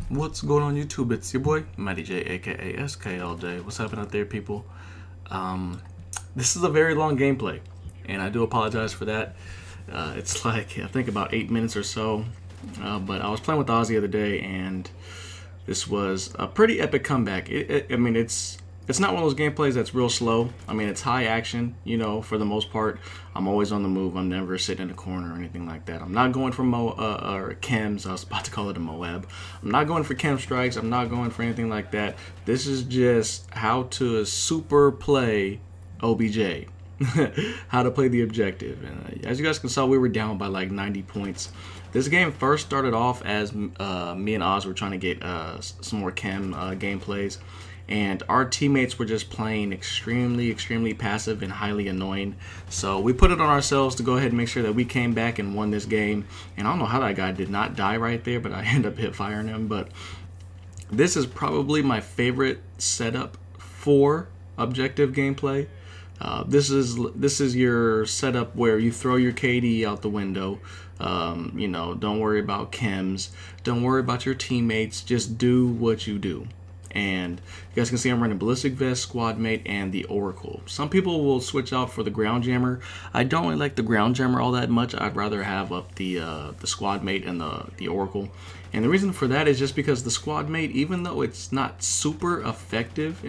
What's going on YouTube? It's your boy, Matty J, aka SKLJ. What's happening out there, people? This is a very long gameplay, and I do apologize for that. It's like, I think about 8 minutes or so, but I was playing with Oz the other day, and this was a pretty epic comeback. I mean, it's not one of those gameplays that's real slow. I mean, it's high action, you know, for the most part. I'm always on the move. I'm never sitting in a corner or anything like that. I'm not going for KEMs. I was about to call it a Moab. I'm not going for KEM Strikes. I'm not going for anything like that. This is just how to super play OBJ. How to play the objective. And as you guys can saw, we were down by like 90 points. This game first started off as me and Oz were trying to get some more KEM gameplays. And our teammates were just playing extremely passive and highly annoying. So we put it on ourselves to go ahead and make sure that we came back and won this game. And I don't know how that guy did not die right there, but I ended up hit firing him. But this is probably my favorite setup for objective gameplay. This is your setup where you throw your KD out the window. You know, don't worry about KEMs. Don't worry about your teammates. Just do what you do. And you guys can see I'm running Ballistic Vest, Squad Mate, and the Oracle. Some people will switch out for the Ground Jammer. I don't really like the Ground Jammer all that much. I'd rather have up the Squad Mate and the Oracle. And the reason for that is just because the Squad Mate, even though it's not super effective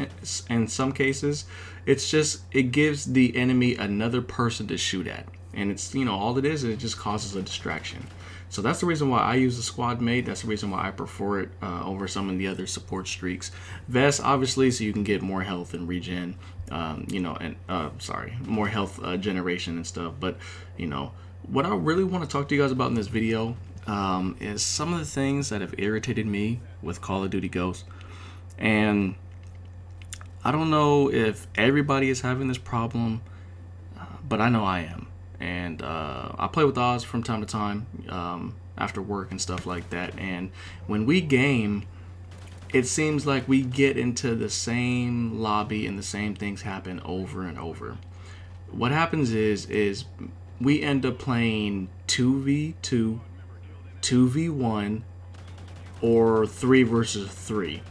in some cases, it's just, it gives the enemy another person to shoot at. And it's, you know, all it is, it just causes a distraction. So that's the reason why I use the Squad Mate. That's the reason why I prefer it over some of the other support streaks. Vest, obviously, so you can get more health and regen, you know, and more health generation and stuff. But, you know, what I really want to talk to you guys about in this video is some of the things that have irritated me with Call of Duty Ghosts. And I don't know if everybody is having this problem, but I know I am. And I play with Oz from time to time after work and stuff like that. And when we game, it seems like we get into the same lobby and the same things happen over and over. What happens is we end up playing 2v2, 2v1, or 3 versus 3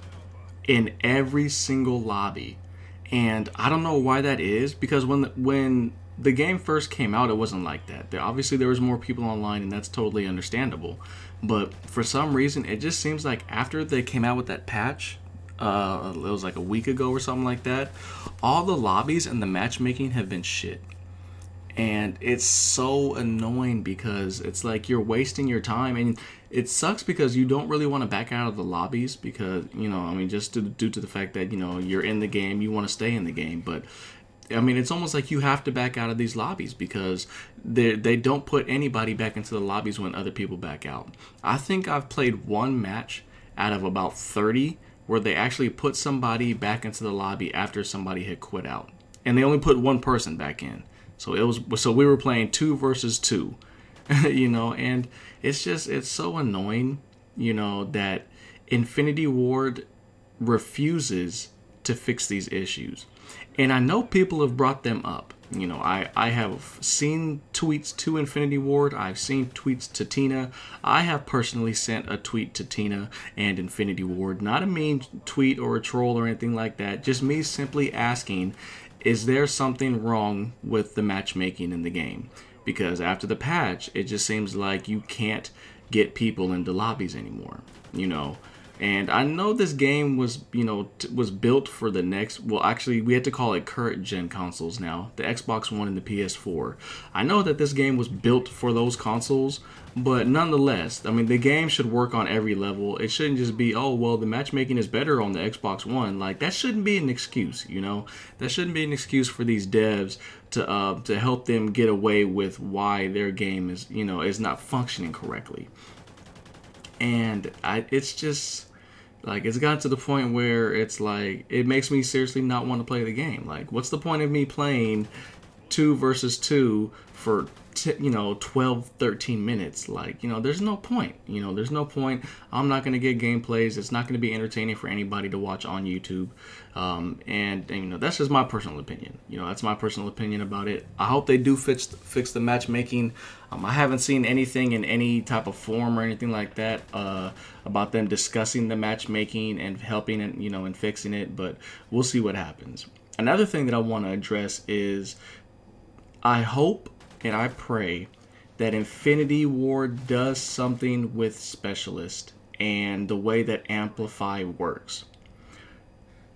in every single lobby. And I don't know why that is, because when the game first came out, it wasn't like that. Obviously, there was more people online, and that's totally understandable. But for some reason, it just seems like after they came out with that patch, it was like a week ago or something like that, all the lobbies and the matchmaking have been shit. And it's so annoying because it's like you're wasting your time, and it sucks because you don't really want to back out of the lobbies because, you know, I mean, just due to the fact that, you know, you're in the game, you want to stay in the game. But I mean, it's almost like you have to back out of these lobbies because they don't put anybody back into the lobbies when other people back out. I think I've played one match out of about 30 where they actually put somebody back into the lobby after somebody had quit out, and they only put one person back in. So we were playing 2 versus 2, you know, and it's so annoying, you know, that Infinity Ward refuses to fix these issues. And I know people have brought them up. You know, I have seen tweets to Infinity Ward. I've seen tweets to Tina. I have personally sent a tweet to Tina and Infinity Ward. Not a mean tweet or a troll or anything like that. Just me simply asking, is there something wrong with the matchmaking in the game? Because after the patch, it just seems like you can't get people into lobbies anymore, you know. And I know this game was, you know, was built for the next, well, actually, we had to call it current gen consoles now, the Xbox One and the PS4. I know that this game was built for those consoles, but nonetheless, I mean, the game should work on every level. It shouldn't just be, oh, well, the matchmaking is better on the Xbox One. Like, that shouldn't be an excuse, you know? That shouldn't be an excuse for these devs to help them get away with why their game is, you know, is not functioning correctly. And it's just, like, it's gotten to the point where it's like, it makes me seriously not want to play the game. Like, what's the point of me playing 2 versus 2 for 12, 13 minutes. Like, there's no point. There's no point. I'm not going to get gameplays. It's not going to be entertaining for anybody to watch on YouTube. And that's just my personal opinion. That's my personal opinion about it. I hope they do fix the matchmaking. I haven't seen anything in any type of forum or anything like that about them discussing the matchmaking and helping it, and fixing it, but we'll see what happens. Another thing that I want to address is I hope and I pray that Infinity Ward does something with Specialist and the way that Amplify works.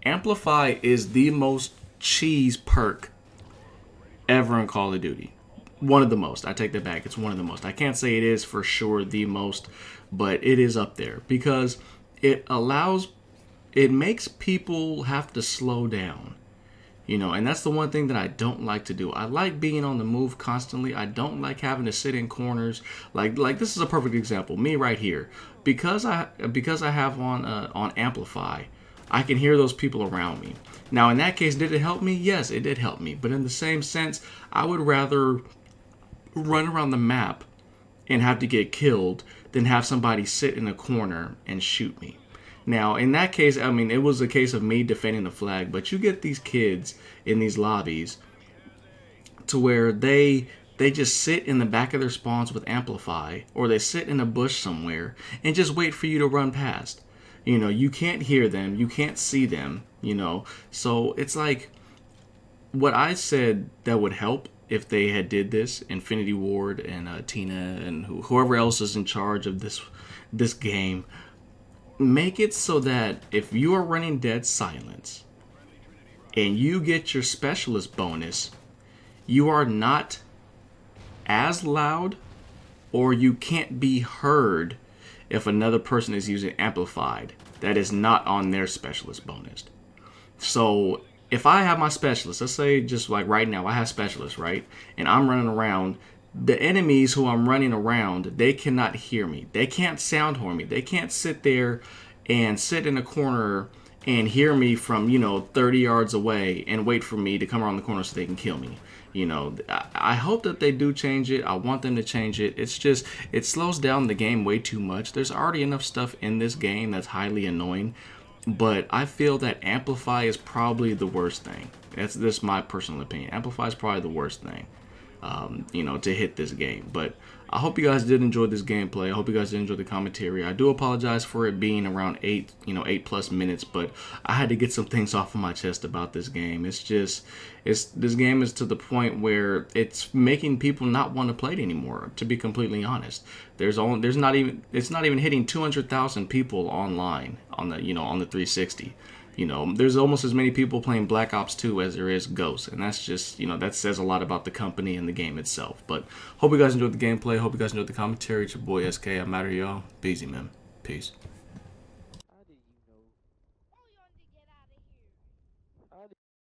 Amplify is the most cheese perk ever in Call of Duty. One of the most. I take that back. It's one of the most. I can't say it is for sure the most, but it is up there because it makes people have to slow down. And that's the one thing that I don't like to do. I like being on the move constantly. I don't like having to sit in corners. Like this is a perfect example. Me right here. Because I have on Amplify, I can hear those people around me. Now, in that case, did it help me? Yes, it did help me. But in the same sense, I would rather run around the map and have to get killed than have somebody sit in a corner and shoot me. Now, in that case, it was a case of me defending the flag, but you get these kids in these lobbies to where they just sit in the back of their spawns with Amplify, or they sit in a bush somewhere and just wait for you to run past. You can't hear them, you can't see them, So it's like what I said that would help if they had did this, Infinity Ward and Tina and whoever else is in charge of this game. Make it so that if you are running Dead Silence and you get your Specialist bonus, you are not as loud, or you can't be heard if another person is using Amplified that is not on their Specialist bonus. So if I have my Specialist, let's say just like right now, I have Specialist, right? And I'm running around. The enemies who I'm running around, they cannot hear me. They can't sound horn me. They can't sit there and sit in a corner and hear me from, 30 yards away and wait for me to come around the corner so they can kill me. I hope that they do change it. I want them to change it. It's just, it slows down the game way too much. There's already enough stuff in this game that's highly annoying, but I feel that Amplify is probably the worst thing. That's my personal opinion. Amplify is probably the worst thing. To hit this game. But I hope you guys did enjoy this gameplay. I hope you guys did enjoy the commentary. I do apologize for it being around 8+ minutes, but I had to get some things off of my chest about this game. This game is to the point where it's making people not want to play it anymore, to be completely honest. It's not even hitting 200,000 people online on the 360. There's almost as many people playing Black Ops 2 as there is Ghosts, and that's just, that says a lot about the company and the game itself. But hope you guys enjoyed the gameplay. Hope you guys enjoyed the commentary. It's your boy SK. I'm out of here, y'all. Be easy, man. Peace.